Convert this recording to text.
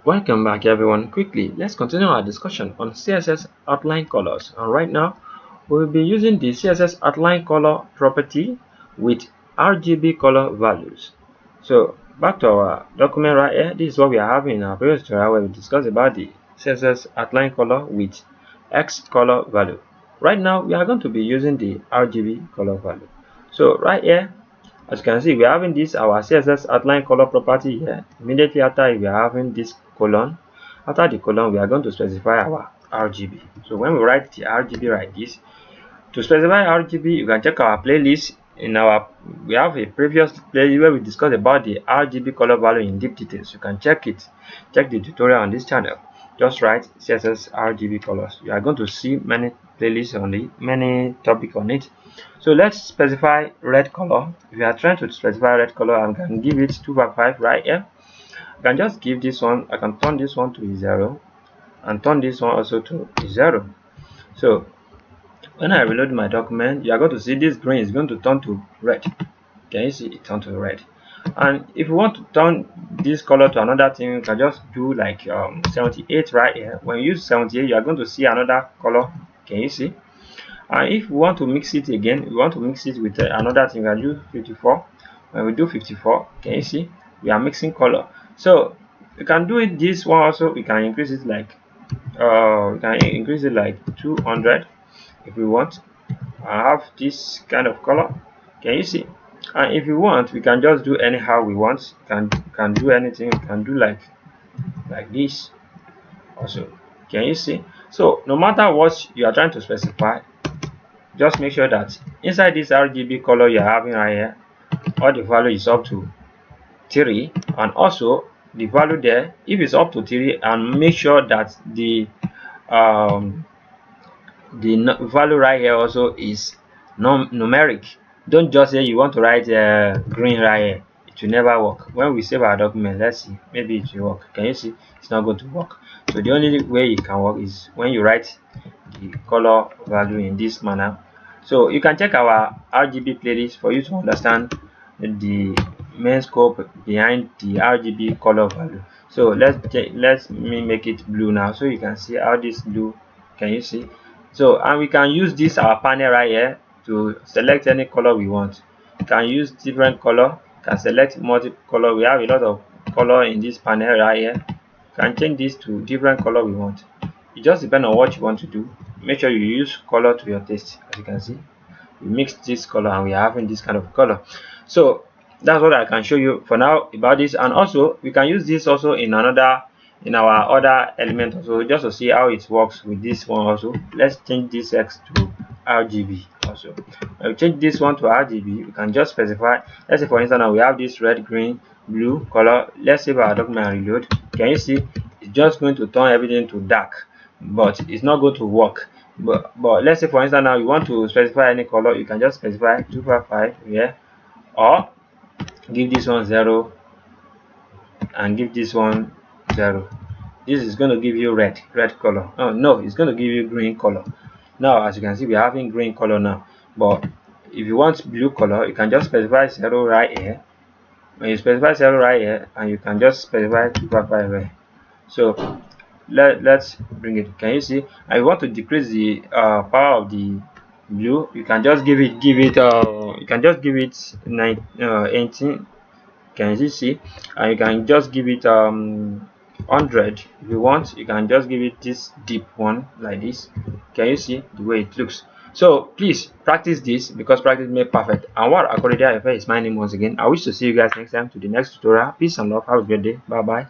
Welcome back everyone. Quickly, let's continue our discussion on CSS outline colors. And right now, we'll be using the CSS outline color property with RGB color values. So back to our document right here. This is what we are having in our previous tutorial where we discussed about the CSS outline color with X color value. Right now, we are going to be using the RGB color value. So right here, as you can see, we are having this our CSS outline color property here. Immediately after, we are having this colon. After the colon, we are going to specify our RGB. So when we write the RGB like this, to specify RGB, you can check our playlist. We have a previous playlist where we discussed about the RGB color value in deep details. You can check it. Check the tutorial on this channel. Just write CSS RGB colors. You are going to see many playlists on it, many topics on it. So let's specify red color. If you are trying to specify red color, I can give it 2x5 right here. I can just give this one. I can turn this one to 0 and turn this one also to 0. So when I reload my document, you are going to see this green is going to turn to red. Can you see it turn to red? And if you want to turn this color to another thing, you can just do like 78 right here. When you use 78, you are going to see another color. Can you see? And if we want to mix it again, we want to mix it with another thing, we can do 54. When we do 54, can you see? We are mixing color. So we can do it this one also. We can increase it like 200 if we want. I have this kind of color. Can you see? And if you want, we can just do anyhow we want. Can do anything. We can do like this also. Can you see? So no matter what you are trying to specify, just make sure that inside this RGB color you are having right here, all the value is up to 3, and also the value there, if it's up to 3, and make sure that the value right here also is numeric. Don't just say you want to write green right here. It will never work. When we save our document, let's see, maybe it will work. Can you see? It's not going to work. So the only way it can work is when you write the color value in this manner. So you can check our RGB playlist for you to understand the main scope behind the RGB color value. So let me make it blue now, so you can see how this blue. Can you see? So, and we can use this our panel right here to select any color we want. You can use different color, can select multiple color. We have a lot of color in this panel right here. You can change this to different color we want. It just depends on what you want to do. Make sure you use color to your taste. As you can see, we mixed this color and we are having this kind of color. So that's what I can show you for now about this. And also we can use this also in our other element also, just to see how it works with this one also. Let's change this X to RGB also. When we change this one to RGB, we can just specify, let's say for instance now we have this red, green, blue color. Let's save our document and reload. Can you see? It's just going to turn everything to dark, but it's not going to work. But let's say for instance now you want to specify any color, you can just specify 255 here, or give this one 0 and give this one 0. This is going to give you red color. Oh no, it's going to give you green color. Now as you can see, we are having green color now. But if you want blue color, you can just specify 0 right here. When you specify 0 right here, and you can just specify 255 here. So let's bring it. Can you see? I want to decrease the power of the blue. You can just give it you can just give it 18. Can you see? And you can just give it 100 if you want. You can just give it this deep one like this. Can you see the way it looks? So please practice this, because practice makes perfect. Anwar Akorede is my name once again. I wish to see you guys next time to the next tutorial. Peace and love. Have a great day. Bye bye.